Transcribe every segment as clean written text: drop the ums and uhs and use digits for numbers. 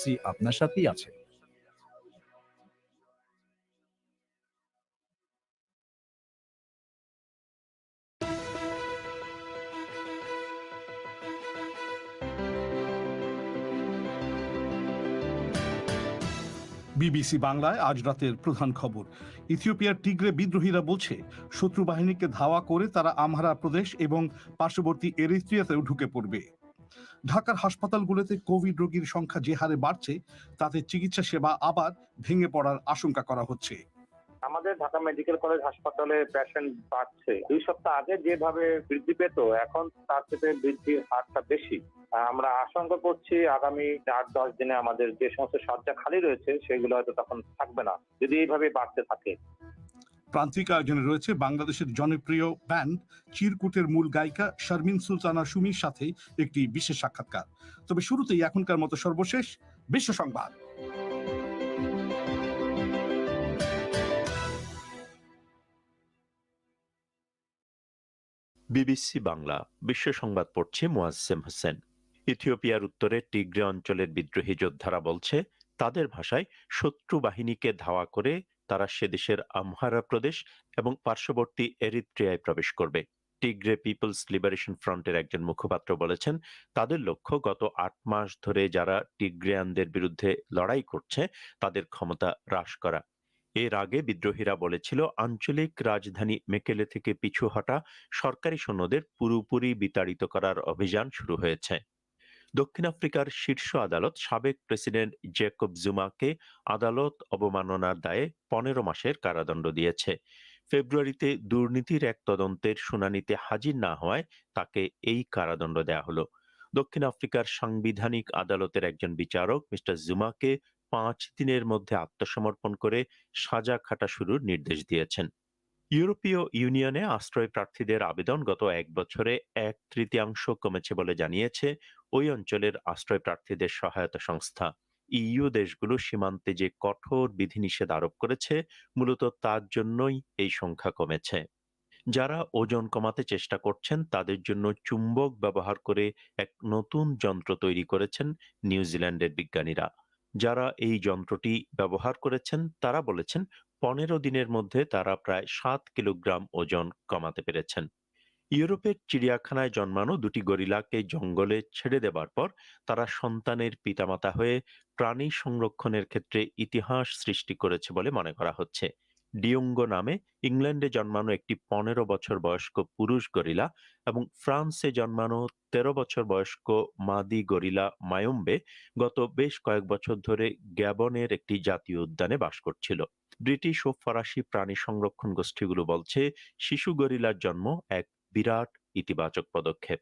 BBC আপনার সাথেই আছে। বিবিসি বাংলায় আজ রাতের প্রধান খবর। ইথিওপিয়ার টিগ্রে বিদ্রোহীরা বলছে শত্রু বাহিনীকে ধাওয়া করে তারা আমহারা প্রদেশ এবং পার্শ্ববর্তী এরিত্রিয়াতেও ঢুকে পড়বে। ঢাকার হাসপাতালগুলোতে কোভিড রোগীর সংখ্যা যে হারে বাড়ছে তাতে চিকিৎসা সেবা আবার ভেঙে পড়ার আশঙ্কা করা হচ্ছে। আমাদের ঢাকা মেডিকেল কলেজ হাসপাতালে পেশেন্ট বাড়ছে। 2 সপ্তাহ আগে যেভাবে বৃদ্ধি পেত এখন তার থেকে বৃদ্ধির হারটা বেশি। আমরা আশঙ্কা করছি আগামী 8-10 দিনে আমাদের যে সমস্ত শয্যা খালি রয়েছে সেগুলো হয়তো তখন থাকবে না যদি এইভাবে বাড়তে থাকে। প্রান্তিক আয়োজনে রয়েছে বাংলাদেশের জনপ্রিয় ব্যান্ড চিরকুটের মূল গায়িকা শারমিন সুলতানা সুমির সাথে একটি বিশেষ সাক্ষাৎকার। তবে শুরুতেই এখনকার মতো সর্বশেষ বিশ্ব সংবাদ। বিবিসি বাংলা বিশ্ব সংবাদ পড়ছে মোয়াজ্জেম হোসেন। ইথিওপিয়ার উত্তরে টিগ্রে অঞ্চলের বিদ্রোহী যোদ্ধারা বলছে তাদের ভাষায় শত্রু বাহিনীকে ধাওয়া করে তারা সে দেশের আমহারা প্রদেশ এবং পার্শ্ববর্তী এরিত্রিয়ায় প্রবেশ করবে। টিগ্রে পিপলস লিবারেশন ফ্রন্টের একজন মুখপাত্র বলেছেন তাদের লক্ষ্য গত 8 মাস ধরে যারা টিগ্রেয়ানদের বিরুদ্ধে লড়াই করছে তাদের ক্ষমতা হ্রাস করা। এর আগে বিদ্রোহীরা বলেছিল আঞ্চলিক রাজধানী মেকেলে থেকে পিছু হটা সরকারি সৈন্যদের পুরোপুরি বিতাড়িত করার অভিযান শুরু হয়েছে। দক্ষিণ আফ্রিকার শীর্ষ আদালত সাবেক প্রেসিডেন্ট জেকব জুমাকে আদালত অবমাননার দায়ে 15 মাসের কারাদণ্ড দিয়েছে। ফেব্রুয়ারিতে দুর্নীতির এক তদন্তের শুনানিতে হাজির না হওয়ায় তাকে এই কারাদণ্ড দেয়া হলো। দক্ষিণ আফ্রিকার সাংবিধানিক আদালতের একজন বিচারক মিস্টার জুমাকে 5 দিনের মধ্যে আত্মসমর্পণ করে সাজা খাটা শুরুর নির্দেশ দিয়েছেন। ইউরোপীয় ইউনিয়নে আশ্রয় প্রার্থীদের আবেদন গত 1 বছরে 1/3 কমেছে বলে জানিয়েছে ওই অঞ্চলের আশ্রয় প্রার্থীদের সহায়তা সংস্থা। ইইউ দেশগুলো সীমান্তে যে কঠোর বিধিনিষেধ আরোপ করেছে মূলত তার জন্যই এই সংখ্যা কমেছে। যারা ওজন কমাতে চেষ্টা করছেন তাদের জন্য চুম্বক ব্যবহার করে এক নতুন যন্ত্র তৈরি করেছেন নিউজিল্যান্ডের বিজ্ঞানীরা। যারা এই যন্ত্রটি ব্যবহার করেছেন তারা বলেছেন 15 দিনের মধ্যে তারা প্রায় 7 কিলোগ্রাম ওজন কমাতে পেরেছেন। ইউরোপের চিড়িয়াখানায় জন্মানো 2টি গরিলাকে জঙ্গলে ছেড়ে দেবার পর তারা সন্তানের পিতামাতা হয়ে প্রাণী সংরক্ষণের ক্ষেত্রে ইতিহাস সৃষ্টি করেছে বলে মনে করা হচ্ছে। ডিওঙ্গো নামে ইংল্যান্ডে জন্মানো একটি 15 বছর বয়স্ক পুরুষ গরিলা এবং ফ্রান্সে জন্মানো 13 বছর বয়স্ক মাদি গরিলা মায়োম্বে গত বেশ কয়েক বছর ধরে গ্যাবনের একটি জাতীয় উদ্যানে বাস করছিল। ব্রিটিশ ও ফরাসি প্রাণী সংরক্ষণ গোষ্ঠীগুলো বলছে শিশু গরিলার জন্ম এক বিরাট ইতিবাচক পদক্ষেপ।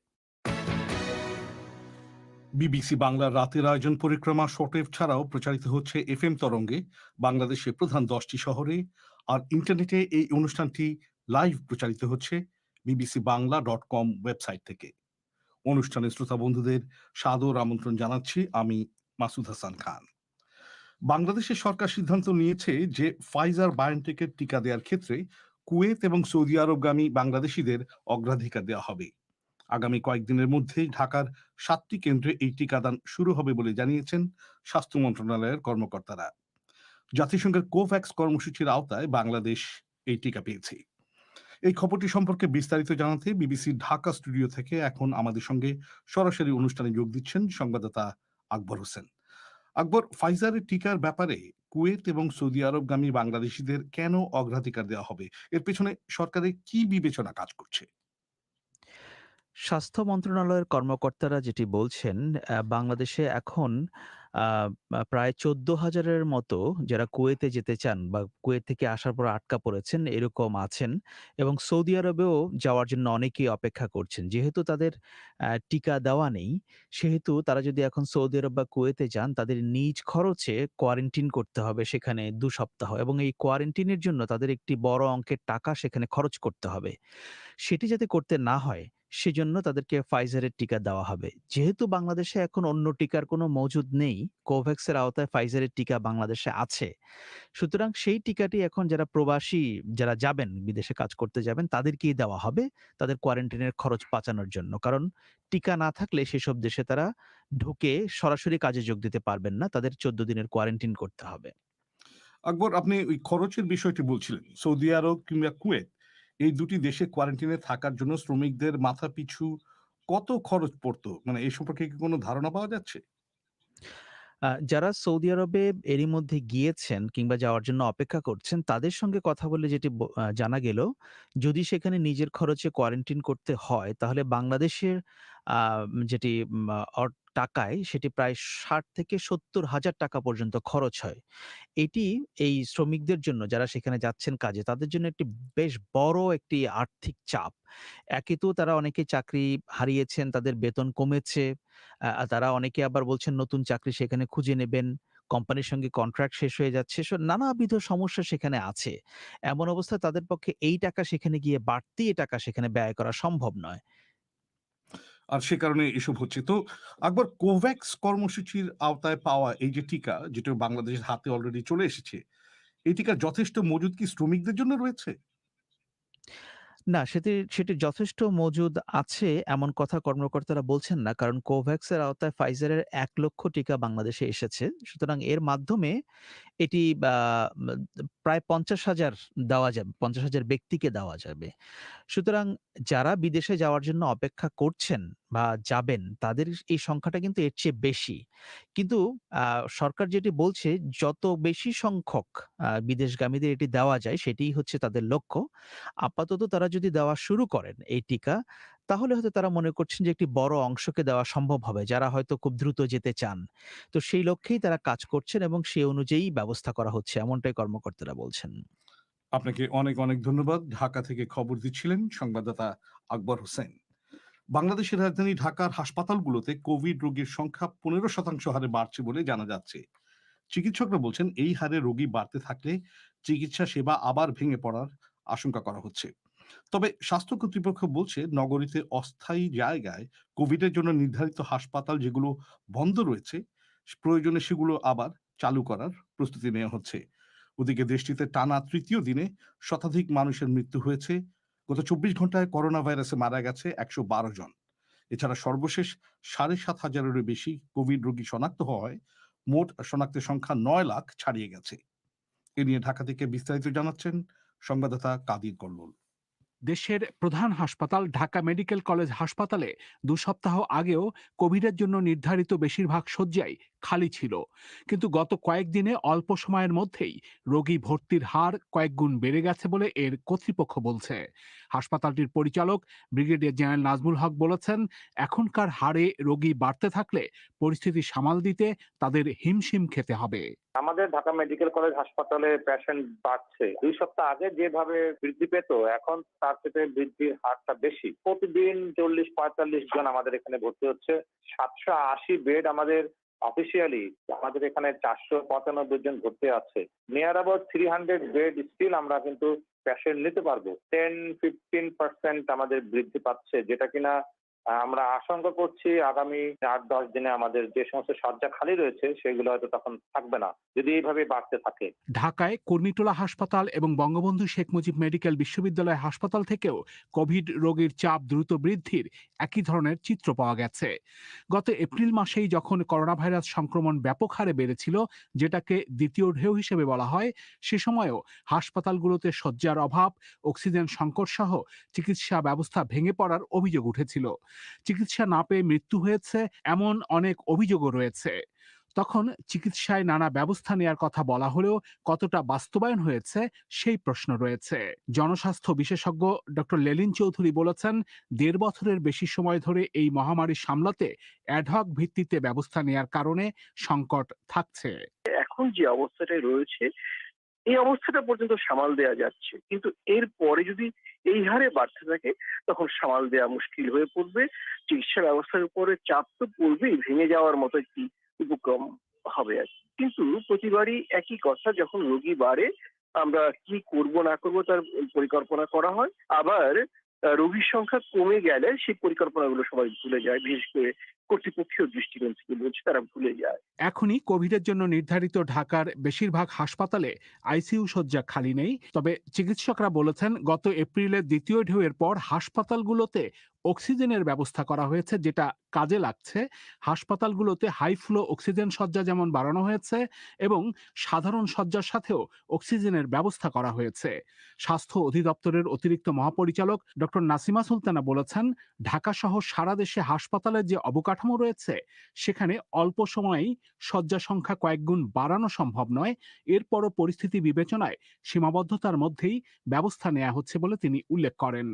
বিবিসি বাংলার রাতের আয়োজন পরিক্রমা শর্টওয়েভ ছাড়াও প্রচারিত হচ্ছে এফএম তরঙ্গে বাংলাদেশের প্রধান 10টি শহরে, আর ইন্টারনেটে এই অনুষ্ঠানটি লাইভ প্রচারিত হচ্ছে bbcbangla.com ওয়েবসাইট থেকে। অনুষ্ঠানের শ্রোতা বন্ধুদের সাদর আমন্ত্রণ জানাচ্ছি আমি মাসুদ হাসান খান। বাংলাদেশের সরকার সিদ্ধান্ত নিয়েছে যে ফাইজার বায়োনটেকের টিকা দেওয়ার ক্ষেত্রে কুয়েত এবং সৌদি আরবগামী বাংলাদেশিদের অগ্রাধিকার দেওয়া হবে। আগামী কয়েকদিনের মধ্যেই ঢাকার 7টি কেন্দ্রে এই টিকাদান শুরু হবে বলে জানিয়েছেন স্বাস্থ্য মন্ত্রণালয়ের কর্মকর্তারা। জাতিসংঘের কোভ্যাক্স কর্মসূচির আওতায় বাংলাদেশ এই টিকা পেয়েছে। এই খবরটি সম্পর্কে বিস্তারিত জানাতে বিবিসি ঢাকা স্টুডিও থেকে এখন আমাদের সঙ্গে সরাসরি অনুষ্ঠানে যোগ দিচ্ছেন সংবাদদাতা আকবর হোসেন। আকবর, ফাইজারের টিকার ব্যাপারে কুয়েত এবং সৌদি আরবগামী বাংলাদেশিদের কেন অগ্রাধিকার দেওয়া হবে, এর পেছনে সরকারের কি বিবেচনা কাজ করছে? স্বাস্থ্য মন্ত্রণালয়ের কর্মকর্তারা যেটি বলছেন, বাংলাদেশে এখন আ প্রায় 14,000-এর মতো যারা কুয়েতে যেতে চান বা কুয়েত থেকে আসার পর আটকা পড়েছেন এরকম আছেন এবং সৌদি আরবেও যাওয়ার জন্য অনেকেই অপেক্ষা করছেন। যেহেতু তাদের টিকা দেওয়া নেই, সেহেতু তারা যদি এখন সৌদি আরব বা কুয়েতে যান তাদের নিজ খরচে কোয়ারেন্টিন করতে হবে সেখানে 2 সপ্তাহ এবং এই কোয়ারেন্টিনের জন্য তাদের একটি বড় অঙ্কের টাকা সেখানে খরচ করতে হবে। সেটি যাতে করতে না হয় সেজন্য তাদেরকে ফাইজারের টিকা দেওয়া হবে। যেহেতু বাংলাদেশে এখন অন্য টিকার কোনো মজুদ নেই, কোভ্যাক্সের আওতায় ফাইজারের টিকা বাংলাদেশে আছে। সুতরাং সেই টিকাটি এখন যারা প্রবাসী যারা যাবেন, বিদেশে কাজ করতে যাবেন তাদেরকেই দেওয়া হবে তাদের কোয়ারেন্টাইনের খরচ বাঁচানোর জন্য। কারণ টিকা না থাকলে সেসব দেশে তারা ঢুকে সরাসরি কাজে যোগ দিতে পারবেন না। তাদের ১৪ দিনের কোয়ারেন্টাইন করতে হবে। আকবর, আপনি ওই খরচের বিষয়টি বলছিলেন। সৌদি আরব কিংবা কুয়েত এই দুটি দেশে কোয়ারেন্টাইনে থাকার জন্য শ্রমিকদের মাথাপিছু কত খরচ পড়তো? মানে এ সম্পর্কে কি কোনো ধারণা পাওয়া যাচ্ছে? যারা সৌদি আরবে এরই মধ্যে গিয়েছেন কিংবা যাওয়ার জন্য অপেক্ষা করছেন, তাদের সঙ্গে কথা বলে যেটি জানা গেল, যদি সেখানে নিজের খরচে কোয়ারেন্টাইন করতে হয়, তাহলে বাংলাদেশের আ যেটি উম আ অর টাকায় সেটি প্রায় ৬০ থেকে ৭০ হাজার টাকা পর্যন্ত খরচ হয়। এটি এই শ্রমিকদের জন্য যারা সেখানে যাচ্ছেন কাজে, তাদের জন্য একটি বেশ বড় একটি আর্থিক চাপ। একে তো তারা অনেকে চাকরি হারিয়েছেন, তাদের বেতন কমেছে। তারা অনেকে আবার বলছেন নতুন চাকরি সেখানে খুঁজে নেবেন। কোম্পানির সঙ্গে কন্ট্রাক্ট শেষ হয়ে যাচ্ছে। নানাবিধ সমস্যা সেখানে আছে। এমন অবস্থায় তাদের পক্ষে এই টাকা সেখানে গিয়ে বাড়তি এ টাকা সেখানে ব্যয় করা সম্ভব নয়। আর সে কারণে এসব হচ্ছে। তো আকবর, কোভ্যাক্স কর্মসূচির আওতায় পাওয়া এই যে টিকা, যেটা বাংলাদেশের হাতে অলরেডি চলে এসেছে, এই টিকার যথেষ্ট মজুদ কি শ্রমিকদের জন্য রয়েছে? না, সেটির যথেষ্ট মজুদ আছে এমন কথা কর্মকর্তারা বলছেন না। কারণ কোভ্যাক্সের আওতায় ফাইজারের ১,০০,০০০ টিকা বাংলাদেশে এসেছে। সুতরাং এর মাধ্যমে এটি বা মা প্রায় ৫০,০০০ দেওয়া যাবে। ৫০,০০০ ব্যক্তিকে দেওয়া যাবে। সুতরাং যারা বিদেশে যাওয়ার জন্য অপেক্ষা করছেন বা যাবেন, তাদের এই সংখ্যাটা কিন্তু এর চেয়ে বেশি। কিন্তু আ সরকার যেটি বলছে, যত বেশি সংখ্যক বিদেশগামীদের এটি দেওয়া যায়, সেটিই হচ্ছে তাদের লক্ষ্য। আপাতত তারা যদি দেওয়া শুরু করেন এই টিকা, তাহলে হয়তো তারা মনে করছেন যে একটি বড় অংশকে দেওয়া সম্ভব হবে, যারা হয়তো খুব দ্রুত যেতে চান। তো সেই লক্ষ্যেই তারা কাজ করছেন এবং সে অনুযায়ী ব্যবস্থা করা হচ্ছে, এমনটাই কর্মকর্তারা বলছেন। আপনাকে অনেক, অনেক ধন্যবাদ। ঢাকা থেকে খবর দিচ্ছিলেন সংবাদদাতা আকবর হোসেন। বাংলাদেশের রাজধানী ঢাকার হাসপাতালগুলোতে কোভিড রোগীর সংখ্যা ১৫% হারে বাড়ছে বলে জানা যাচ্ছে। চিকিৎসকরা বলছেন এই হারে রোগী বাড়তে থাকলে চিকিৎসা সেবা আবার ভেঙে পড়ার আশঙ্কা করা হচ্ছে। তবে স্বাস্থ্য কর্তৃপক্ষ বলছে নগরীতে অস্থায়ী জায়গায় কোভিডের জন্য নির্ধারিত হাসপাতাল যেগুলো বন্ধ রয়েছে, প্রয়োজনে সেগুলো আবার চালু করার প্রস্তুতি নেওয়া হচ্ছে। ওদিকে দেশটিতে টানা তৃতীয় দিনে শতাধিক মানুষের মৃত্যু হয়েছে। গত ২৪ ঘন্টায় করোনা ভাইরাসে মারা গেছে ১১২ জন। এছাড়া সর্বশেষ ৭,৫০০-এরও বেশি কোভিড রোগী শনাক্ত হওয়ায় মোট শনাক্তের সংখ্যা ৯ লাখ ছাড়িয়ে গেছে। এ নিয়ে ঢাকা থেকে বিস্তারিত জানাচ্ছেন সংবাদদাতা কাদির কল্লোল। দেশের প্রধান হাসপাতাল ঢাকা মেডিকেল কলেজ হাসপাতালে ২ সপ্তাহ আগেও কোভিডের জন্য নির্ধারিত বেশিরভাগ শয্যাই খালি ছিল। কিন্তু গত কয়েকদিনে অল্প সময়ের মধ্যেই রোগী ভর্তির হার কয়েকগুণ বেড়ে গেছে বলে এর কর্তৃপক্ষ বলছে। হাসপাতালটির পরিচালক ব্রিগেডিয়ার জেনারেল নাজমুল হক বলেছেন, এখনকার হারে রোগী বাড়তে থাকলে পরিস্থিতি সামাল দিতে তাদের হিমশিম খেতে হবে। আমাদের ঢাকা মেডিকেল কলেজ হাসপাতালে পেশেন্ট বাড়ছে। ২ সপ্তাহ আগে যেভাবে বৃদ্ধি পেত এখন তার থেকে বৃদ্ধির হারটা বেশি। প্রতিদিন ৪০-৪৫ জন আমাদের এখানে ভর্তি হচ্ছে। ৭৮০ বেড আমাদের অফিসিয়ালি, আমাদের এখানে ৪৯৫ জন ভর্তি আছে। নিয়ার অ্যাবাউট ৩০০ বেড স্টিল আমরা কিন্তু পেশেন্ট নিতে পারবো। 10-15% আমাদের বৃদ্ধি পাচ্ছে, যেটা কিনা আমরা আশঙ্কা করছি আগামী ৮-১০ দিনে আমাদের যে সমস্ত শয্যা খালি রয়েছে সেগুলো হয়তো তখন থাকবে না, যদি এইভাবে বাড়তে থাকে। ঢাকায় কর্মীটোলা হাসপাতাল এবং বঙ্গবন্ধু শেখ মুজিব মেডিকেল বিশ্ববিদ্যালয় হাসপাতাল থেকেও কোভিড রোগীর চাপ দ্রুত বৃদ্ধির একই ধরনের চিত্র পাওয়া গেছে। গত এপ্রিল মাসেই যখন করোনা ভাইরাস সংক্রমণ ব্যাপক হারে বেড়েছিল, যেটাকে দ্বিতীয় ঢেউ হিসেবে বলা হয়, সে সময়ও হাসপাতালগুলোতে শয্যার অভাব, অক্সিজেন সংকট সহ চিকিৎসা ব্যবস্থা ভেঙে পড়ার অভিযোগ উঠেছিল। চিকিৎসা না পেয়ে মৃত্যু হয়েছে এমন অনেক অভিযোগও রয়েছে। তখন চিকিৎসায় নানা ব্যবস্থা নেয়ার কথা বলা হলেও কতটা বাস্তবায়ন হয়েছে সেই প্রশ্ন রয়েছে। জনস্বাস্থ্য বিশেষজ্ঞ ডক্টর লেলিন চৌধুরী বলেছেন, ১.৫ বছরের বেশি সময় ধরে এই মহামারী সামলাতে অ্যাডহক ভিত্তিতে ব্যবস্থা নেয়ার কারণে সংকট থাকছে। এখন যে অবস্থাটায় রয়েছে এই অবস্থাটা পর্যন্ত সামাল দেওয়া যাচ্ছে, কিন্তু এর পরে যদি এই হারে বাড়তে থাকে তখন সামাল দেওয়া মুশকিল হয়ে পড়বে। চিকিৎসা ব্যবস্থার উপরে চাপ তো পড়বেই, ভেঙে যাওয়ার মতো একটি উপক্রম হবে আর কি। কিন্তু প্রতিবারই একই কথা, যখন রোগী বাড়ে আমরা কি করব না করব তার পরিকল্পনা করা হয়, আবার রোগীর সংখ্যা কমে গেলে সেই পরিকল্পনাগুলো সবাই ভুলে যায়, বিশেষ করে কর্তৃপক্ষীয় দৃষ্টিকোণ থেকে বলছে, তারা ভুলে যায়। এখনই কোভিডের জন্য নির্ধারিত ঢাকার বেশিরভাগ হাসপাতালে আইসিইউ শয্যা খালি নেই। তবে চিকিৎসকরা বলেছেন গত এপ্রিলের দ্বিতীয় ঢেউয়ের পর হাসপাতালগুলোতে অক্সিজেনের ব্যবস্থা করা হয়েছে, যেটা কাজে লাগছে। হাসপাতালগুলোতে হাই ফ্লো অক্সিজেন শয্যা যেমন বাড়ানো হয়েছে এবং সাধারণ শয্যার সাথেও অক্সিজেনের ব্যবস্থা করা হয়েছে। স্বাস্থ্য অধিদপ্তরের অতিরিক্ত মহাপরিচালক ডক্টর নাসিমা সুলতানা বলেছেন, ঢাকা সহ সারা দেশে হাসপাতালের যে অবকাঠামো রয়েছে সেখানে অল্প সময়েই শয্যা সংখ্যা কয়েক গুণ বাড়ানো সম্ভব নয়। এরপরও পরিস্থিতি বিবেচনায় সীমাবদ্ধতার মধ্যেই ব্যবস্থা নেওয়া হচ্ছে বলে তিনি উল্লেখ করেন।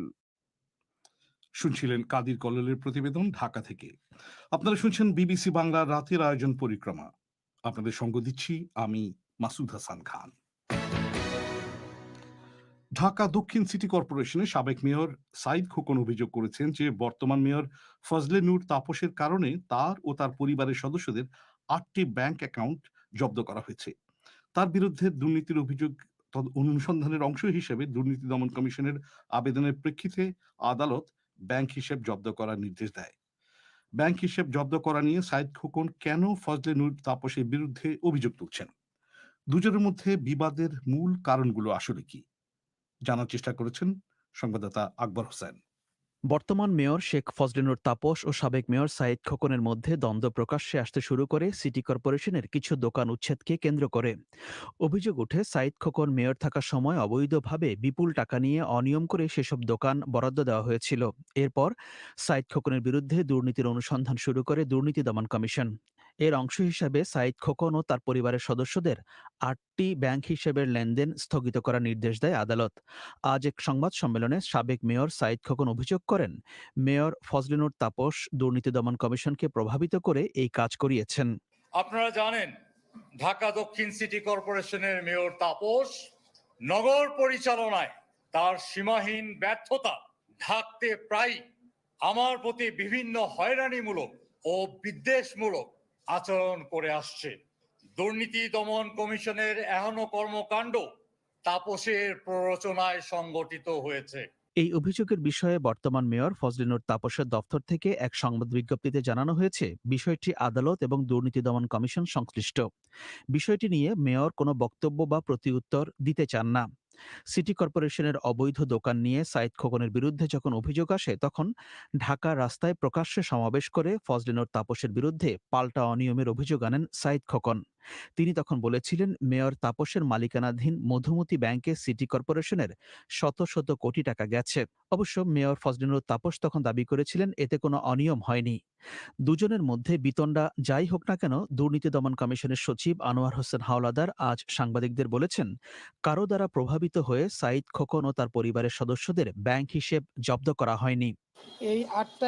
শুনছিলেন কাদির কল্লোলের প্রতিবেদন ঢাকা থেকে। আপনারা শুনছেন বিবিসি বাংলার রাতের আয়োজন পরিক্রমা। আপনাদের সঙ্গ দিচ্ছি আমি মাসুদ হাসান খান। ঢাকা দক্ষিণ সিটি কর্পোরেশনের সাবেক মেয়র সাইদ খোকন অভিযোগ করেছেন যে বর্তমান মেয়র ফজলে নূর তাপসের কারণে তার ও তার পরিবারের সদস্যদের ৮টি ব্যাংক অ্যাকাউন্ট জব্দ করা হয়েছে। তার বিরুদ্ধে দুর্নীতির অভিযোগ অনুসন্ধানের অংশ হিসেবে দুর্নীতি দমন কমিশনের আবেদনের প্রেক্ষিতে আদালত ব্যাংক হিসেব জব্দ করার নির্দেশ দেয়। ব্যাংক হিসেব জব্দ করা নিয়ে সাইদ খোকন কেন ফজলে নূর তাপসের বিরুদ্ধে অভিযোগ তুলছেন, দুজনের মধ্যে বিবাদের মূল কারণগুলো আসলে কি, জানার চেষ্টা করেছেন সংবাদদাতা আকবর হোসেন। বর্তমান মেয়র শেখ ফজলে নূর তাপস ও সাবেক মেয়র সাইদ খোকনের মধ্যে দ্বন্দ্ব প্রকাশ্যে আসতে শুরু করে সিটি কর্পোরেশনের কিছু দোকান উচ্ছেদকে কেন্দ্র করে। অভিযোগ ওঠে, সাইদ খোকন মেয়র থাকার সময় অবৈধভাবে বিপুল টাকা নিয়ে অনিয়ম করে সেসব দোকান বরাদ্দ দেওয়া হয়েছিল। এরপর সাইদ খোকনের বিরুদ্ধে দুর্নীতির অনুসন্ধান শুরু করে দুর্নীতি দমন কমিশন। এর অংশ হিসাবে সাইদ খোকন ও তার পরিবারের সদস্যদের ৮টি ব্যাংক হিসেবের লেনদেন স্থগিত করার নির্দেশ দেয় আদালত। আজ এক সংবাদ সম্মেলনে সাবেক মেয়র সাইদ খোকন অভিযোগ করেন, মেয়র ফজলে নূর তাপস দুর্নীতি দমন কমিশনকে প্রভাবিত করে এই কাজ করিয়েছেন। আপনারা জানেন, ঢাকা দক্ষিণ সিটি কর্পোরেশনের মেয়র তাপস নগর পরিচালনায় তার সীমাহীন ব্যর্থতা ঢাকতে প্রায় আমার প্রতি বিভিন্ন হয়রানিমূলক ও বিদ্বেষমূলক আচরণ করে আসছে। দুর্নীতি দমন কমিশনের এহেন কর্মকাণ্ড তাপসের প্ররোচনায় সংগঠিত হয়েছে। এই অভিযোগের বিষয়ে বর্তমান মেয়র ফজলে নূর তাপসের দফতর থেকে এক সংবাদ বিজ্ঞপ্তিতে জানানো হয়েছে, বিষয়টি আদালত এবং দুর্নীতি দমন কমিশন সংশ্লিষ্ট। বিষয়টি নিয়ে মেয়র কোনো বক্তব্য বা প্রতিউত্তর দিতে চান না। সিটি কর্পোরেশনের অবৈধ দোকান নিয়ে সাইদ খোকনের বিরুদ্ধে যখন অভিযোগ আসে, তখন ঢাকা রাস্তায় প্রকাশ্যে সমাবেশ করে ফজলে নূর তাপসের বিরুদ্ধে পাল্টা অনিয়মের অভিযোগ আনেন সাইদ খোকন। তিনি তখন বলেছিলেন, মেয়র তাপসের মালিকানাধীন মধুমতি ব্যাংকে সিটি কর্পোরেশনের শত শত কোটি টাকা গেছে। অবশ্য মেয়র ফজলে নূর তাপস তখন দাবি করেছিলেন এতে কোনো অনিয়ম হয়নি। দুজনের মধ্যে বিতণ্ডা যাই হোক না কেন, দুর্নীতি দমন কমিশনের সচিব আনোয়ার হোসেন হাওলাদার আজ সাংবাদিকদের বলেছেন, কারো দ্বারা প্রভাবিত হয়ে সাইদ খোকন ও তার পরিবারের সদস্যদের ব্যাংক হিসেব জব্দ করা হয়নি। এই 8টা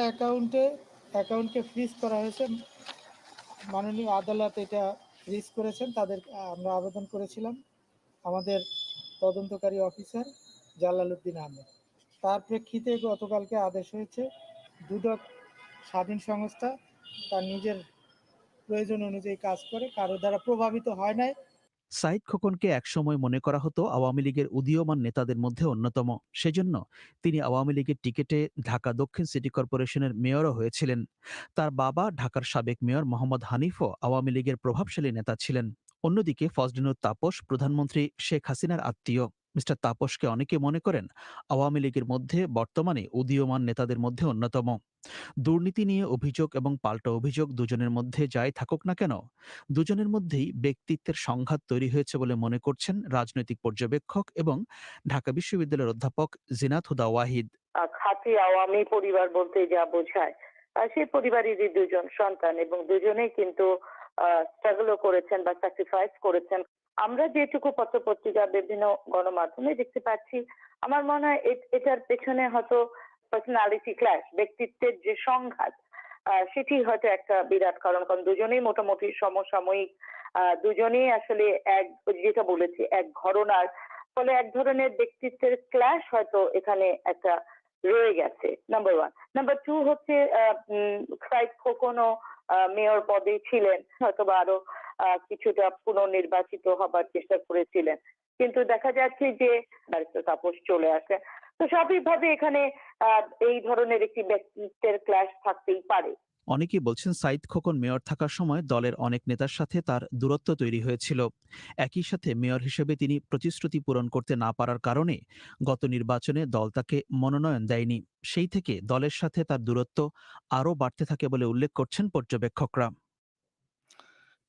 অ্যাকাউন্টকে ফ্রিজ করা হয়েছে। মাননীয় আদালত এটা ফ্রিজ করেছেন। আমরা আবেদন করেছিলাম আমাদের তদন্তকারী অফিসার জালালউদ্দিন আহমেদ। তার প্রেক্ষিতে গতকালকে আদেশ হয়েছে দুদক স্বাধীন সংস্থা তার নিজের প্রয়োজন অনুযায়ী কাজ করে, কারো দ্বারা প্রভাবিত হয় নাই। সাইদ খোকনকে একসময় মনে করা হতো আওয়ামী লীগের উদীয়মান নেতাদের মধ্যে অন্যতম। সেজন্য তিনি আওয়ামী লীগের টিকিটে ঢাকা দক্ষিণ সিটি কর্পোরেশনের মেয়রও হয়েছিলেন। তার বাবা ঢাকার সাবেক মেয়র মোহাম্মদ হানিফও আওয়ামী লীগের প্রভাবশালী নেতা ছিলেন। অন্যদিকে ফজলে নূর তাপস প্রধানমন্ত্রী শেখ হাসিনার আত্মীয়। মিস্টার তাপসকে অনেকে মনে করেন আওয়ামী লীগের মধ্যে বর্তমানে উদীয়মান নেতাদের মধ্যে অন্যতম। দুর্নীতি নিয়ে অভিযোগ এবং পাল্টা অভিযোগ দুজনের মধ্যে যাই থাকুক না কেন, দুজনের মধ্যেই ব্যক্তিত্বের সংঘাত তৈরি হয়েছে বলে মনে করছেন রাজনৈতিক পর্যবেক্ষক এবং ঢাকা বিশ্ববিদ্যালয়ের অধ্যাপক জিনাত হুদা ওয়াহিদ। খাঁটি আওয়ামী পরিবার বলতে যা বোঝায়, সেই পরিবারেরই দুজন সন্তান এবং দুজনেই কিন্তু স্ট্রাগলও করেছেন বা স্যাক্রিফাইস করেছেন। আমরা যেটুকু পত্রপত্রিকা বিভিন্ন গণমাধ্যমে দেখতে পাচ্ছি, আমার মনে হয় এটার পেছনে হয়তো পার্সোনালিটি ক্ল্যাশ, ব্যক্তিত্বের যে সংঘাত, সেটি হয়তো একটা বিরাট কারণ। কারণ দুজনেই মোটামুটি সমসাময়িক, দুজনেই আসলে যেটা বলেছি এক ঘরনার ফলে এক ধরনের ব্যক্তিত্বের ক্ল্যাশ হয়তো এখানে একটা রয়ে গেছে। নাম্বার 1। নাম্বার 2 হচ্ছে সাইদ খোকনও মেয়র পদে ছিলেন, হয়তো বা আরো কিছুটা পুনর্নির্বাচিত হবার চেষ্টা করেছিলেন, কিন্তু দেখা যাচ্ছে যে ব্যারিস্টার তাপস চলে আসে। তো স্বাভাবিকভাবে এখানে এই ধরনের একটি ব্যক্তিত্বের ক্ল্যাশ থাকতেই পারে। অনেকেই বলছেন সাঈদ খোকন মেয়র থাকার সময় দলের অনেক নেতার সাথে তার দূরত্ব তৈরি হয়েছিল। একই সাথে মেয়র হিসেবে তিনি প্রতিশ্রুতি পূরণ করতে না পারার কারণে গত নির্বাচনে দল তাকে মনোনয়ন দেয়নি। সেই থেকে দলের সাথে তার দূরত্ব আরও বাড়তে থাকে বলে উল্লেখ করছেন পর্যবেক্ষকরা।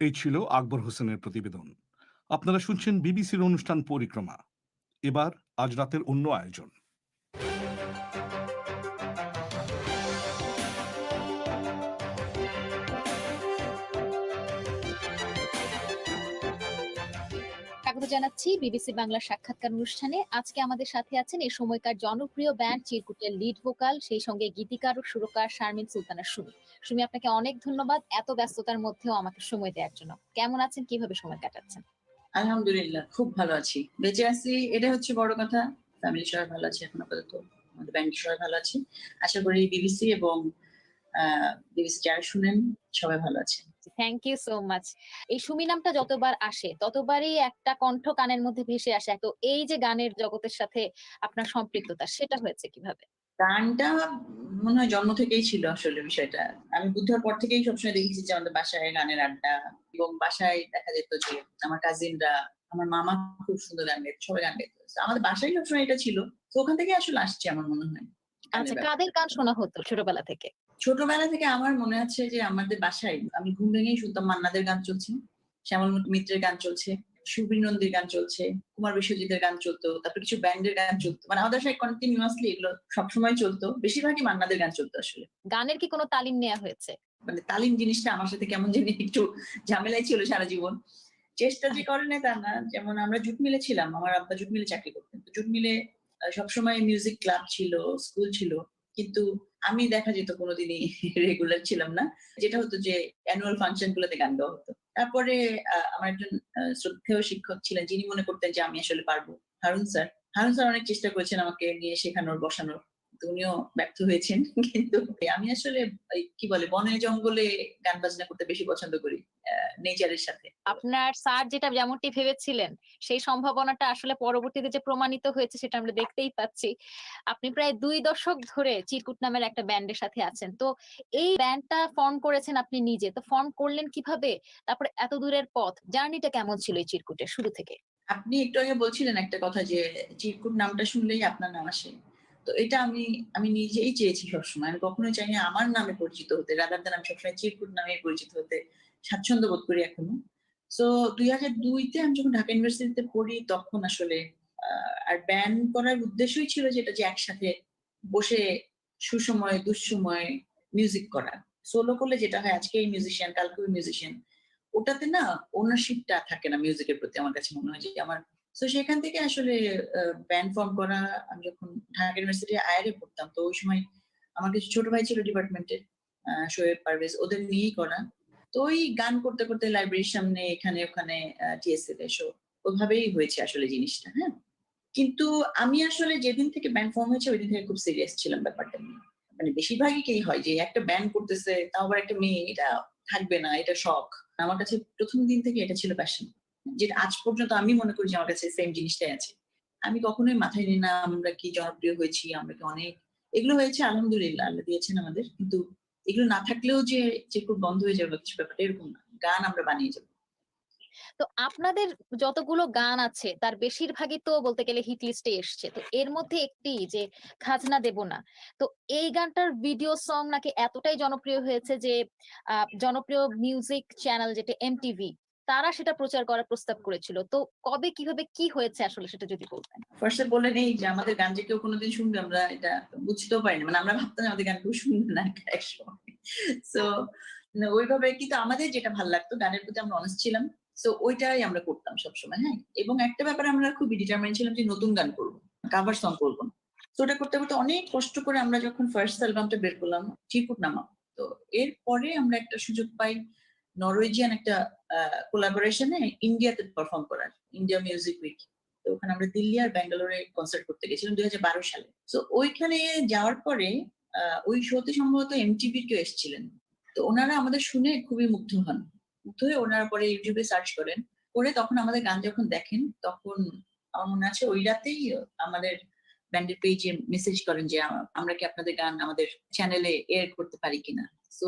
এই ছিল আকবর হোসেনের প্রতিবেদন। আপনারা শুনছেন বিবিসির অনুষ্ঠান পরিক্রমা। এবার আজ রাতের অন্য আয়োজন। স্বাগত জানাচ্ছি বিবিসি বাংলার সাক্ষাৎকার অনুষ্ঠানে। আজকে আমাদের সাথে আছেন এই সময়কার জনপ্রিয় ব্যান্ড চিরকুটের লিড ভোকাল, সেই সঙ্গে গীতিকার ও সুরকার শারমিন সুলতানা সুমি। সুমি, আপনাকে অনেক ধন্যবাদ এত ব্যস্ততার মধ্যেও আমাকে সময় দেওয়ার জন্য। কেমন আছেন, কিভাবে সময় কাটাচ্ছেন? আলহামদুলিল্লাহ, খুব ভালো আছি, বেঁচে আছি, এটা হচ্ছে বড় কথা। ফ্যামিলি সবাই ভালো আছে এখন আপাতত, আমাদের ব্যান্ড সবাই ভালো আছে। আশা করি বিবিসি এবং বিবিসি যারা শুনেন সবাই ভালো আছে। Thank you so much. এই সুমি নামটা যতবার আসে ততবারই একটা কণ্ঠ কানের মধ্যে ভেসে আসে। তো এই যে গানের জগতের সাথে আপনার সম্পৃক্ততা, সেটা হয়েছে কিভাবে? গানটা মনে হয় জন্ম থেকেই ছিল আসলে বিষয়টা। আমি বুদ্ধ হওয়ার পর থেকেই সবসময় দেখেছি যে আমাদের বাসায় গানের আড্ডা, এবং বাসায় দেখা যেত যে আমার কাজিনরা, আমার মামা খুব সুন্দর গান গাইতো, সবাই গান গাইতো। আমাদের বাসায় সবসময় এটা ছিল, তো ওখান থেকে আসলে আসছে আমার মনে হয়। আচ্ছা, কাদের গান শোনা হতো ছোটবেলা থেকে? ছোটবেলা থেকে আমার মনে আছে যে আমাদের বাসায় আমি ঘুম ভেঙেই শুনতাম মান্নাদের গান চলছে, শ্যামল মিত্রের গান চলছে, সুবীর নন্দীর গান চলছে, কুমার বিশ্বজিতের গান চলতো, তারপর কিছু ব্যান্ডের গান চলতো। মানে আমাদের সাথে কন্টিনিউয়াসলি এগুলো সবসময় চলতো, বেশিরভাগই মান্নাদের গান চলতো আসলে। গানের কি কোনো তালিম নেওয়া হয়েছে? মানে তালিম জিনিসটা আমার সাথে কেমন জানি একটু ঝামেলাই ছিল সারা জীবন। চেষ্টা যে করে না তা না। যেমন আমরা জুট মিলে ছিলাম, আমার আব্বা জুট মিলে চাকরি করতেন, তো জুট মিলে সবসময় মিউজিক ক্লাব ছিল, স্কুল ছিল, কিন্তু আমি দেখা যেত কোনোদিনই রেগুলার ছিলাম না। যেটা হতো যে অ্যানুয়াল ফাংশন গুলোতে গান গাওয়া হতো। তারপরে আমার একজন শ্রদ্ধেয় শিক্ষক ছিলেন, যিনি মনে করতেন যে আমি আসলে পারবো, হারুন স্যার অনেক চেষ্টা করেছেন আমাকে নিয়ে শেখানোর, বসানোর, উনিও ব্যর্থ হয়েছেন। কিন্তু আমি আসলে কি বলে বনে জঙ্গলে গান বাজনা করতে বেশি পছন্দ করি, নেচারের সাথে। আপনার স্যার যেটা যেমনটি ভেবেছিলেন সেই সম্ভাবনাটা আসলে পরবর্তীতে যে প্রমাণিত হয়েছে সেটা আমরা দেখতেই পাচ্ছি। আপনি প্রায় 2 দশক ধরে চিরকুট নামের একটা ব্যান্ডের সাথে আছেন। তো এই ব্যান্ডটা ফর্ম করেছেন আপনি নিজে, তো ফর্ম করলেন কিভাবে? তারপরে এত দূরের পথ, জার্নিটা কেমন ছিল এই চিরকুটের শুরু থেকে? আপনি একটু আগে বলছিলেন একটা কথা যে চিরকুট নামটা শুনলেই আপনার নাম আসে। তো এটা আমি নিজেই চেয়েছি সবসময়। আমি কখনোই চাইনি আমার নামে পরিচিত হতে, রাদার দ্যান আমি সবসময় চিরকুট নামে পরিচিত হতে স্বাচ্ছন্দ্য বোধ করি এখনো। সো 2002 আমি যখন ঢাকা ইউনিভার্সিটিতে পড়ি তখন আসলে আর ব্যান্ড করার উদ্দেশ্যই ছিল যেটা যে একসাথে বসে সুসময় দুঃসময় মিউজিক করা। সোলো করলে যেটা হয়, আজকে এই মিউজিশিয়ান কালকে ওই মিউজিশিয়ান, ওটাতে না ওনারশিপটা থাকে না মিউজিকের প্রতি, আমার কাছে মনে হয় যে আমার। তো সেখান থেকে আসলে ব্যান্ড ফর্ম করা। আমি যখন ঢাকা ইউনিভার্সিটি আইআরে পড়তাম, তো ওই সময় আমার কিছু ছোট ভাই ছিল ডিপার্টমেন্টের, শোয়েব পারভেজ, ওদের নিয়েই করা। তো ওই গান করতে করতে লাইব্রেরির সামনে এখানে ওখানে টিএসসি তে এসো, ওইভাবেই হয়েছে আসলে জিনিসটা। হ্যাঁ, কিন্তু আমি আসলে যেদিন থেকে ব্যান্ড ফর্ম হয়েছে ওই দিন থেকে খুব সিরিয়াস ছিলাম ব্যাপারটা নিয়ে। মানে বেশিরভাগই কেই হয় যে একটা ব্যান্ড করতেছে, তাও আবার একটা মেয়ে, এটা থাকবে না, এটা শখ। আমার কাছে প্রথম দিন থেকে এটা ছিল প্যাশন, যেটা আজ পর্যন্ত আমি মনে করি যে আমার কাছে সেম জিনিসটাই আছে। আমি কখনোই মাথায় নিই না আমরা কি জনপ্রিয় হয়েছি, আমরা কি অনেক, এগুলো হয়েছে আলহামদুলিল্লাহ, আল্লাহ দিয়েছেন আমাদের, কিন্তু এগুলো না থাকলেও যে খুব বন্ধ হয়ে যাবে কিছু ব্যাপারটা এরকম না। গান আমরা বানিয়ে যাবো। তো আপনাদের যতগুলো গান আছে তার বেশিরভাগই তো বলতে গেলে হিট লিস্টে এসছে। তো এর মধ্যে একটি যে খাজনা দেব না, তো এই গানটার ভিডিও সং নাকি এতটাই জনপ্রিয় হয়েছে যে জনপ্রিয় মিউজিক চ্যানেল যেটা এমটিভি, তারা সেটা প্রচার করার প্রস্তাব করেছিল। তো কবে কিভাবে কি হয়েছে আসলে সেটা যদি বলতেন। ফার্স্টে বলে নেই যে আমাদের গান যে কেউ কোনোদিন শুনবে আমরা এটা বুঝতেও পারিনি, মানে আমরা ভাবতাম আমাদের গান কেউ শুনবে না একসময়। সো ওইভাবে, কিন্তু আমাদের যেটা ভালো লাগতো, গানের প্রতি আমরা অনেস্ট ছিলাম, সো ওইটাই আমরা করতাম সবসময়। হ্যাঁ, এবং একটা ব্যাপারে আমরা খুবই ডিটারমাইন্ড ছিলাম যে নতুন গান করবো, কাভার সং করবো না। তো ওটা করতে করতে অনেক কষ্ট করে আমরা যখন ফার্স্ট অ্যালবামটা বের করলাম চিরকুট নামা, তো এরপরে আমরা একটা সুযোগ পাই নরওয়েজিয়ান একটা কোলাবোরেশনে ইন্ডিয়াতে পারফর্ম করার, ইন্ডিয়া মিউজিক উইক। তো ওখানে আমরা দিল্লি আর ব্যাঙ্গালোরে কনসার্ট করতে গেছিলাম 2012 সালে। তো ওইখানে যাওয়ার পরে ওই শোতে সম্ভবত এমটিভির কেউ এসেছিলেন, তো ওনারা আমাদের শুনে খুবই মুগ্ধ হন। মুগ্ধ হয়ে ওনারা পরে ইউটিউবে সার্চ করেন, করে তখন আমাদের গান যখন দেখেন, তখন আমার মনে আছে ওই রাতেই আমাদের ব্যান্ডের পেজে মেসেজ করেন যে আমরা কি আপনাদের গান আমাদের চ্যানেলে এয়ার করতে পারি কিনা। সো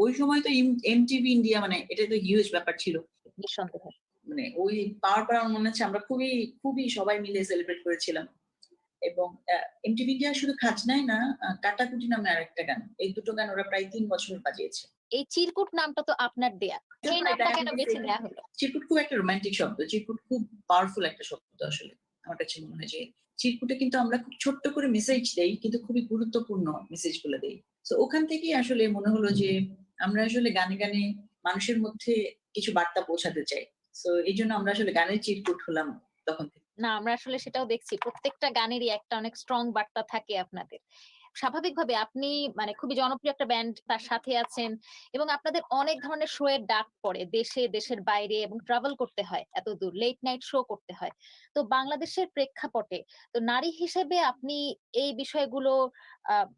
ওই সময় তো এমটিভি ইন্ডিয়া মানে এটা তো হিউজ ব্যাপার ছিল। নিঃসন্দেহে। মানে ওই পাওয়ার পর আমার মনে হচ্ছে আমরা খুবই খুবই সবাই মিলে সেলিব্রেট করেছিলাম। এবং এমটিভি ইন্ডিয়া শুধু খাজনাই না, কাটাকুটি নামে আরেকটা গান, এই দুটো গান ওরা প্রায় 3 বছর বাজিয়েছে। এই চিরকুট নামটা তো আপনার দেয়া, সেই নামটা কেন বেছে নেওয়া হলো? চিরকুট খুব একটা রোমান্টিক শব্দ, চিরকুট খুব পাওয়ারফুল একটা শব্দ আসলে। আমার কাছে মনে হয় যে চিরকুটে কিন্তু আমরা খুব ছোট্ট করে মেসেজ দেই, কিন্তু খুবই গুরুত্বপূর্ণ মেসেজ গুলো দেই। তো ওখান থেকেই আসলে মনে হলো যে আমরা আসলে গানে গানে মানুষের মধ্যে কিছু বার্তা পৌঁছাতে চাই। তো এই জন্য আমরা আসলে গানের চিরকুট হলাম তখন থেকে। না, আমরা আসলে সেটাও দেখছি, প্রত্যেকটা গানেরই একটা অনেক স্ট্রং বার্তা থাকে আপনাদের। স্বাভাবিকভাবে আপনি মানে খুবই জনপ্রিয় একটা ব্যান্ড, তার সাথে আছেন এবং আপনাদের অনেক ধরনের শো এর ডাক পড়ে দেশে, দেশের বাইরে, এবং ট্রাভেল করতে হয় এত দূর, লেট নাইট শো করতে হয়। তো বাংলাদেশের প্রেক্ষাপটে তো নারী হিসেবে আপনি এই বিষয়গুলো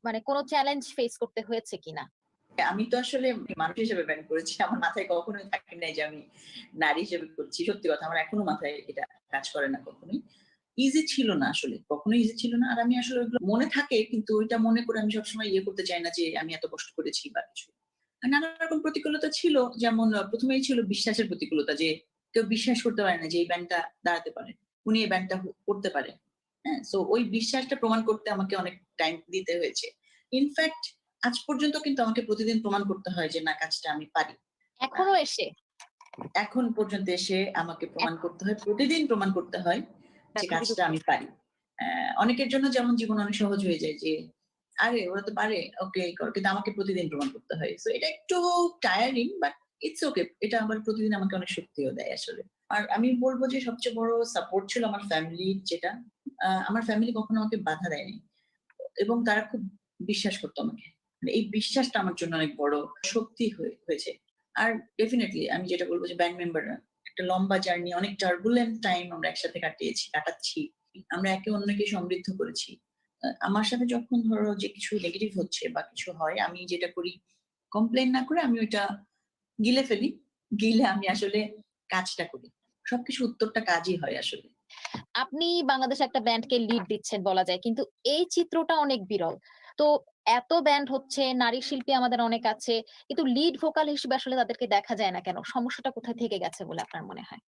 মানে কোনো চ্যালেঞ্জ ফেস করতে হয়েছে কিনা? আমি তো আসলে মানুষ হিসেবে ব্যান্ড করেছি, আমার মাথায় কখনোই থাকে নাই যে আমি নারী হিসেবে করছি। সত্যি কথা, আমার এখনো মাথায় এটা কাজ করে না কখনোই। ইজি ছিল না আসলে, কখনোই ইজি ছিল না। আর আমি আসলে ওইগুলো মনে থাকে, কিন্তু ওইটা মনে করে আমি সবসময় ইয়ে করতে চাই না যে আমি এত কষ্ট করেছি বা কিছু। আর নানা রকম প্রতিকূলতা ছিল, যেমন প্রথমেই ছিল বিশ্বাসের প্রতিকূলতা, যে কেউ বিশ্বাস করতে পারে না যে এই ব্যান্ডটা দাঁড়াতে পারে, উনি এই ব্যান্ডটা করতে পারে। হ্যাঁ, সো ওই বিশ্বাসটা প্রমাণ করতে আমাকে অনেক টাইম দিতে হয়েছে। ইনফ্যাক্ট আজ পর্যন্ত কিন্তু আমাকে প্রতিদিন প্রমাণ করতে হয় যে না, কাজটা আমি পারি। এখনো এসে এখন পর্যন্ত এসে আমাকে প্রমাণ করতে হয়, প্রতিদিন প্রমাণ করতে হয় যে কাজটা আমি পারি। অনেকের জন্য যেমন জীবন অনেক সহজ হয়ে যায় যে আরে ওরা তো পারে, ওকে কর, কিন্তু আমাকে প্রতিদিন প্রমাণ করতে হয়। সো এটা একটু টায়ারিং, বাট ইটস ওকে। এটা আমার প্রতিদিন আমাকে অনেক শক্তিও দেয় আসলে। আর আমি বলবো যে সবচেয়ে বড় সাপোর্ট ছিল আমার ফ্যামিলি, যেটা আমার ফ্যামিলি কখনো আমাকে বাধা দেয়নি এবং তারা খুব বিশ্বাস করতো আমাকে। মানে এই বিশ্বাসটা আমার জন্য অনেক বড় শক্তি হয়েছে। আর ডেফিনেটলি আমি যেটা বলবো যে ব্যান্ড মেম্বাররা একটা লম্বা জার্নি, অনেক টার্বুলেন্ট টাইম আমরা একসাথে কাটাচ্ছি। আমরা একে অন্যকে সমৃদ্ধ করেছি। আমার সাথে যখন ধরো যে কিছু নেগেটিভ হচ্ছে বা কিছু হয়, আমি যেটা করি কমপ্লেন না করে আমি ওইটা গিলে ফেলি। গিলে আমি আসলে কাজটা করি। সবকিছু উত্তরটা কাজই হয় আসলে। আপনি বাংলাদেশে একটা ব্যান্ডকে লিড দিচ্ছেন বলা যায়, কিন্তু এই চিত্রটা অনেক বিরল। তো এত ব্যান্ড হচ্ছে, নারী শিল্পী আমাদের অনেক আছে, কিন্তু লিড ভোকাল হিসেবে আসলে তাদেরকে দেখা যায় না কেন? সমস্যাটা কোথায় থেকে গেছে বলে আপনার মনে হয়?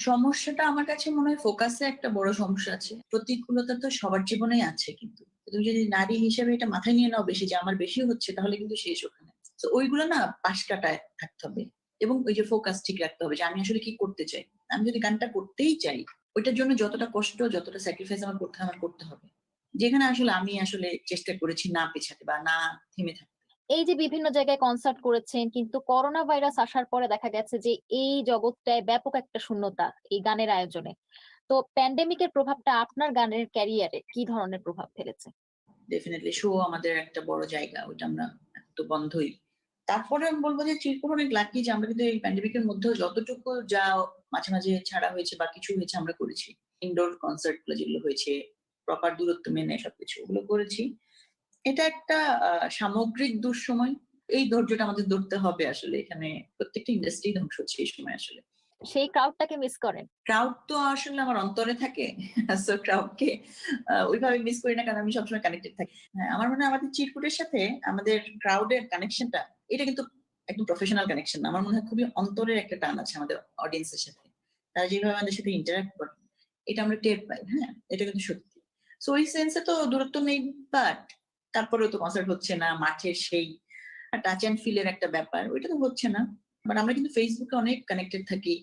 সমস্যাটা আমার কাছে মনে হয় ফোকাসে একটা বড় সমস্যা আছে। প্রতিকূলতা তো সবার জীবনেই আছে, কিন্তু তুমি যদি নারী হিসেবে এটা মাথায় নিয়ে নাও বেশি, যে আমার বেশি হচ্ছে, তাহলে কিন্তু শেষ ওখানে। তো ওইগুলো না পাশ কাটায় থাকতে হবে এবং ওই যে ফোকাস ঠিক রাখতে হবে যে আমি আসলে কি করতে চাই। আমি যদি গানটা করতেই চাই, ওইটার জন্য যতটা কষ্ট, যতটা স্যাক্রিফাইস আমার করতে হবে। যেখানে আসলে আমি আসলে চেষ্টা করেছি না পেছাতে বা না থেমে থাকতে। এই যে বিভিন্ন জায়গায় কনসার্ট করেছেন, কিন্তু করোনা ভাইরাস আসার পরে দেখা গেছে যে এই জগৎটায় ব্যাপক একটা শূন্যতা এই গানের আয়োজনে। তো প্যান্ডেমিকের প্রভাবটা আপনার গানের ক্যারিয়ারে কি ধরনের প্রভাব ফেলেছে? ডেফিনেটলি শো আমাদের একটা বড় জায়গা, ওইটা আমরা তো বন্ধই। তারপরে আমি বলবো যে চিরকুট অনেক লাকি যে আমরা কিন্তু এই প্যান্ডেমিকের মধ্যেও যতটুকু যা মাঝে মাঝে ছাড়া হয়েছে বা কিছু হয়েছে আমরা করেছি। ইনডোর কনসার্ট গুলো যেগুলো হয়েছে, প্রপার দূরত্ব মেনে সবকিছু ওগুলো করেছি। এটা একটা সামগ্রিক দুঃসময়। এই ধৈর্যটা আমাদের ধরতে হবে আসলে। এখানে প্রত্যেকটা ইন্ডাস্ট্রি ধ্বংস হচ্ছে এই সময় আসলে। সেই ক্রাউডটাকে মিস করেন? ক্রাউড তো আসলে আমার অন্তরে থাকে। সো ক্রাউডকে ওইভাবে মিস করি না, কারণ আমি সবসময় কানেক্টেড থাকি। হ্যাঁ, আমার মনে হয় আমাদের চিরকুটের সাথে আমাদের ক্রাউডের কানেকশনটা, এটা কিন্তু একদম প্রফেশনাল কানেকশন না। আমার মনে হয় খুবই অন্তরের একটা টান আছে আমাদের অডিয়েন্সের সাথে। তারা যেভাবে আমাদের সাথে ইন্টারঅ্যাক্ট করে, এটা আমরা টের পাই। হ্যাঁ, এটা কিন্তু সত্যি। সো ওই সেন্সে তো দূরত্ব নেই, বাট তারপরেও তো কনসার্ট হচ্ছে না। মাঠের সেই টাচ অ্যান্ড ফিল এর একটা ব্যাপার, ওইটা তো হচ্ছে না। বাট আমরা কিন্তু ফেসবুকে অনেক কানেক্টেড থাকি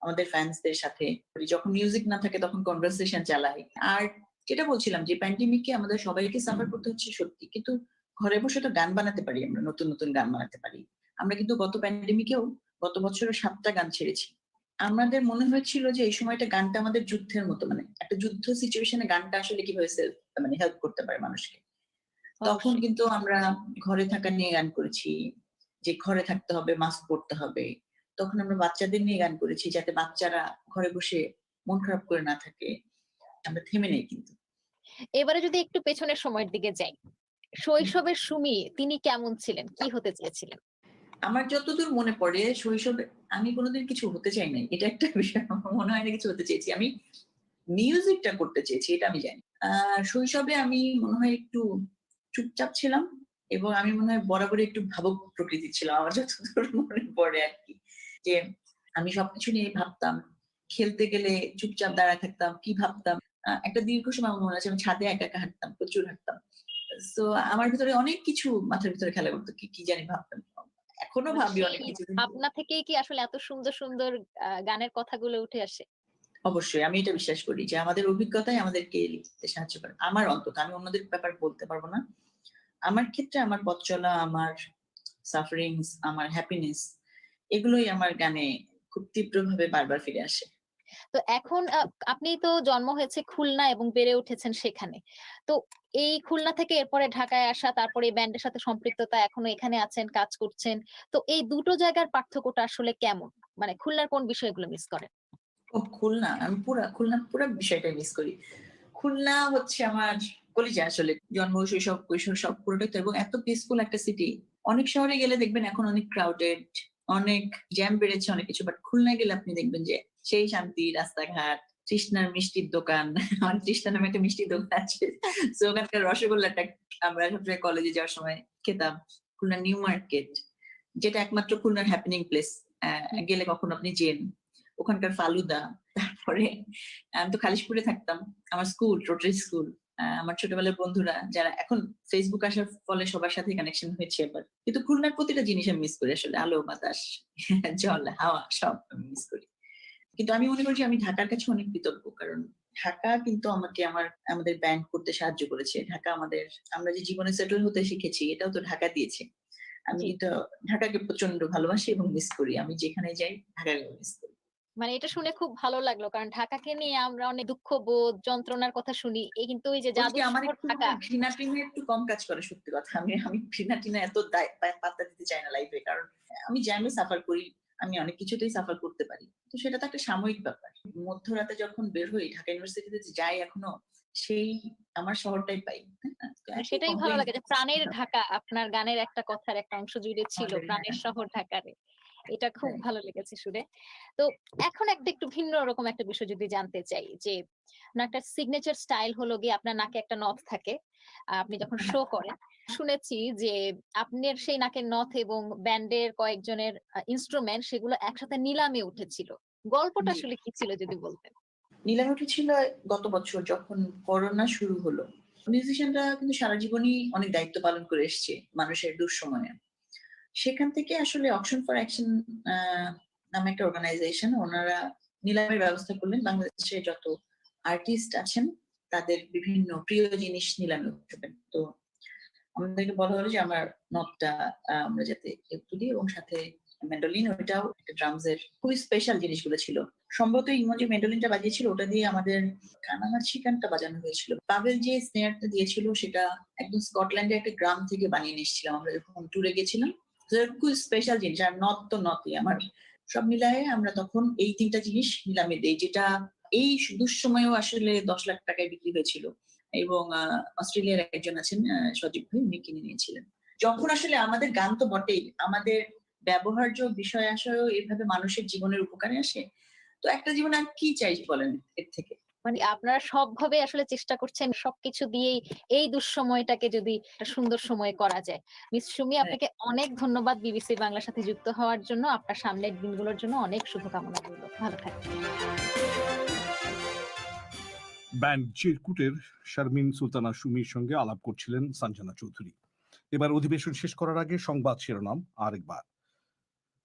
আমাদের ফ্যান্সদের সাথে। যখন মিউজিক না থাকে তখন কনভারসেশন চালাই। আর যেটা বলছিলাম যে প্যান্ডেমিকে আমাদের সবাইকে সাফার করতে হচ্ছে সত্যি, কিন্তু ঘরে বসে তো গান বানাতে পারি, আমরা নতুন নতুন গান বানাতে পারি। আমরা কিন্তু গত প্যান্ডেমিকেও গত বছরও 7টা গান ছেড়েছি। আমাদের মনে হয়েছিল যে এই সময়টা গানটা আমাদের যুদ্ধের মতো, মানে একটা যুদ্ধ সিচুয়েশনে গানটা আসলে কিভাবে হেল্প করতে পারে মানুষকে। তখন কিন্তু আমরা ঘরে থাকা নিয়ে গান করেছি, যে ঘরে থাকতে হবে, মাস্ক পরতে হবে। তখন আমরা বাচ্চাদের নিয়ে গান করেছি, যাতে বাচ্চারা ঘরে বসে মন খারাপ করে না থাকে। আমরা থেমে নেই কিন্তু। এবারে যদি একটু পেছনের সময়ের দিকে যাই, শৈশবের সুমি তিনি কেমন ছিলেন? কি হতে চেয়েছিলেন? আমার যতদূর মনে পড়ে শৈশবে আমি কোনোদিন কিছু হতে চাই নাই। এটা একটা বিষয়, আমার মনে হয় না কিছু হতে চেয়েছি। আমি মিউজিকটা করতে চেয়েছি এটা আমি জানি। শৈশবে আমি মনে হয় একটু চুপচাপ ছিলাম এবং আমি মনে হয় বরাবরই একটু ভাবুক প্রকৃতির ছিলাম। আমার যতদূর মনে পড়ে আরকি। যে আমি সবকিছু নিয়ে ভাবতাম। খেলতে গেলে চুপচাপ দাঁড়ায় থাকতাম। কি ভাবতাম? একটা দীর্ঘ সময় আমার মনে আছে আমি ছাদে একা, একা হাঁটতাম, প্রচুর হাঁটতাম। সো আমার ভিতরে অনেক কিছু মাথার ভিতরে খেলা করত। কি জানি ভাবতাম। এখনো মানে ভাবি সেই অনেক কিছু। ভাবনা থেকেই কি আসলে এত সুন্দর, সুন্দর গানের কথাগুলো উঠে আসে? অবশ্যই আমি এটা বিশ্বাস করি যে আমাদের অভিজ্ঞতাই আমাদেরকে লিখতে সাহায্য করে। আমার অন্তত আমি অন্যদের ব্যাপারে বলতে পারবো না। আমার ক্ষেত্রে আমার পথ চলা, আমার সাফারিংস, আমার হ্যাপিনেস এগুলোই আমার গানে খুব তীব্রভাবে বারবার ফিরে আসে। তো এখন আপনি তো জন্ম হয়েছে খুলনা এবং বেড়ে উঠেছেন সেখানে। তো এই খুলনা থেকে এরপরে ঢাকায় আসা, তারপরে এই ব্যান্ডের সাথে সম্পৃক্ততা, এখনো এখানে আছেন, কাজ করছেন। তো এই দুটো জায়গার পার্থক্যটা আসলে কেমন? মানে খুলনার কোন বিষয়গুলো মিস করেন? খুলনা আমি খুলনা পুরা বিষয়টাই মিস করি। খুলনা হচ্ছে আমার কলিজা আসলে। জন্ম, শৈশব, কৈশোর সব পুরোটাই তো এবং এত পিসফুল একটা সিটি। অনেক শহরে গেলে দেখবেন এখন অনেক ক্রাউডেড, অনেক জ্যাম বেড়েছে অনেক কিছু। বাট খুলনায় গেলে আপনি দেখবেন যে সেই শান্তি, রাস্তাঘাট, তৃষ্ণার মিষ্টির দোকান। আমার তৃষ্ণা নামে একটা মিষ্টির দোকান আছে। সো ওখানকার রসগোল্লাটা আমরা সবসময় কলেজে যাওয়ার সময় খেতাম। খুলনা নিউ মার্কেট যেটা একমাত্র খুলনার হ্যাপেনিং প্লেস। গেলে কখনো আপনি যেন। ওখানকার ফালুদা। তারপরে আমি তো খালিশপুরে থাকতাম। আমার স্কুল, রোটারি স্কুল। আমার ছোটবেলার বন্ধুরা যারা এখন ফেসবুক আসার ফলে সবার সাথে কানেকশন হয়েছে এবার। কিন্তু খুলনার প্রতিটা জিনিস আমি মিস করি আসলে। আলো, বাতাস, জল, হাওয়া সব আমি মিস করি। কিন্তু আমি মনে করি যে আমি ঢাকার কাছে অনেক কৃতজ্ঞ। কারণ ঢাকা কিন্তু আমাকে আমাদের ব্যান্ড করতে সাহায্য করেছে। আমরা যে জীবনে সেটেল হতে শিখেছি এটাও তো ঢাকা দিয়েছে। আমি জি। তো ঢাকাকে প্রচন্ড ভালোবাসি এবং মিস করি। আমি যেখানে যাই ঢাকাকে মিস করি। মানে এটা শুনে খুব ভালো লাগলো। কারণ ঢাকাকে নিয়ে আমরা অনেক দুঃখবোধ, যন্ত্রণার কথা শুনি। কিন্তু এই যে ওদিকে জাদুর আমার শহর একটু ঢাকা, ঘৃণা-টিনা একটু কম কাজ করে সত্যি কথা। আমি ঘৃণা-টিনা এত পাত্তা দিতে চাই না লাইফে। কারণ আমি জ্যামে সাফার করি। আমি অনেক কিছুতেই সাফার করতে পারি। তো সেটা তো একটা সাময়িক ব্যাপার। মধ্যরাতে যখন বের হই ঢাকা ইউনিভার্সিটিতে যাই এখনো সেই আমার শহরটাই পাই। তাই না? তো মানে একই সেটাই ভালো কমপ্লেইন লাগে যে প্রাণের ঢাকা, আপনার গানের একটা কথার একটা অংশ জুড়ে ছিল আমাদের হ্যাঁ, প্রাণের শহর ঢাকারে। এটা খুব হ্যাঁ। ভালো লেগেছে শুনে। তো এখন একটু ভিন্ন রকম একটা বিষয় যদি জানতে চাই যে আপনার একটা সিগনেচার স্টাইল হলো গিয়ে আপনার নাকে একটা নথ থাকে। আপনি যখন শো করেন শুনেছি যে আপনার সেই নাকের নথ এবং ব্যান্ডের কয়েকজনের ইন্সট্রুমেন্ট সেগুলো একসাথে নিলামে উঠেছিল। গল্পটা জি। আসলে কি ছিল যদি বলতেন? নিলামে উঠেছিল গত বছর যখন করোনা শুরু হলো। মিউজিশিয়ানরা কিন্তু সারা জীবনই অনেক দায়িত্ব পালন করে এসছে মানুষের দুঃসময়ে। সেখান থেকে আসলে অকশন ফর অ্যাকশন নামে একটা অর্গানাইজেশন ওনারা নিলামের ব্যবস্থা করলেন। বাংলাদেশে যত আর্টিস্ট আছেন তাদের বিভিন্ন প্রিয় জিনিস নিলামে উঠবেন। তো আমাদেরকে বলা হলো যে আমার নটটা আমরা যাতে একটু দিই এবং সাথে ম্যান্ডোলিন ওইটাও ড্রামস এর খুবই স্পেশাল জিনিসগুলো ছিল। সম্ভবত ইমো যে ম্যান্ডোলিনটা বাজিয়েছিল ওটা দিয়ে আমাদের কানামাছি গানটা বাজানো হয়েছিল। পাভেল যে স্নেয়ারটা দিয়েছিল সেটা একদম স্কটল্যান্ডের একটা গ্রাম থেকে বানিয়ে নিয়ে এসেছিলাম আমরা যখন ট্যুরে গেছিলাম। খুব স্পেশাল জিনিস আর নট তো নটই আমার সব মিলায়ে আমরা তখন এই ৩টা জিনিস নিলামে দেই যেটা এই দুঃসময়েও আসলে ১০ লাখ টাকায় বিক্রি হয়েছিল। এবং অস্ট্রেলিয়ার একজন আছেন সজীব ভাই উনি কিনে নিয়েছিলেন। যখন আসলে আমাদের গান তো বটেই, আমাদের ব্যবহার্য বিষয় আশয়ও এভাবে মানুষের জীবনের উপকারে আসে। তো একটা জীবন আর কি চাই বলেন এর থেকে? মানে আপনারা সবভাবে আসলে চেষ্টা করছেন সবকিছু দিয়েই এই দুঃসময়টাকে যদি একটা সুন্দর সময় করা যায়। মিস সুমি হ্যাঁ। আপনাকে অনেক ধন্যবাদ বিবিসি বাংলার সাথে যুক্ত হওয়ার জন্য। আপনার সামনের দিনগুলোর জন্য অনেক শুভকামনা রইল। ভালো থাকবেন। ব্যান্ড চিরকুটের শারমিন সুলতানা সুমির সঙ্গে আলাপ করছিলেন সঞ্জনা চৌধুরী। এবার অধিবেশন শেষ করার আগে সংবাদ শিরোনাম আরেকবার।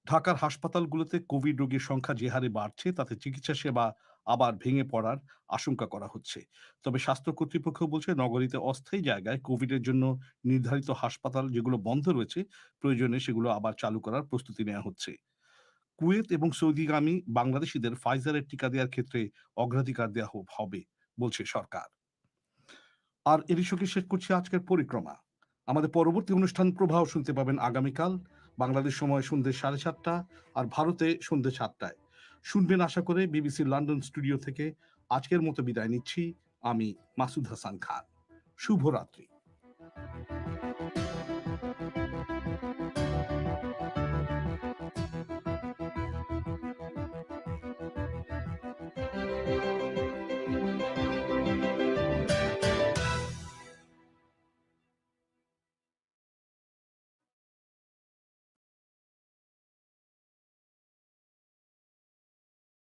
ঢাকার হাসপাতালগুলোতে কোভিড রোগীর সংখ্যা যে হারে বাড়ছে তাতে চিকিৎসা সেবা আবার ভেঙে পড়ার আশঙ্কা করা হচ্ছে। তবে স্বাস্থ্য কর্তৃপক্ষ বলছে নগরীতে অস্থায়ী জায়গায় কোভিডের জন্য নির্ধারিত হাসপাতাল যেগুলো বন্ধ রয়েছে প্রয়োজনে সেগুলো আবার চালু করার প্রস্তুতি নেওয়া হচ্ছে। কুয়েত এবং সৌদিগামী বাংলাদেশিদের ফাইজারের টিকা দেওয়ার ক্ষেত্রে অগ্রাধিকার দেওয়া হবে বলছে সরকার। আর এরই সঙ্গে শেষ করছি আজকের পরিক্রমা। আমাদের পরবর্তী অনুষ্ঠান প্রবাহ শুনতে পাবেন আগামীকাল বাংলাদেশ সময় সন্ধ্যে 7:30 আর ভারতে সন্ধ্যে 7টায়। শুনবেন আশা করে বিবিসির লন্ডন স্টুডিও থেকে। আজকের মতো বিদায় নিচ্ছি আমি মাসুদ হাসান খান। শুভরাত্রি।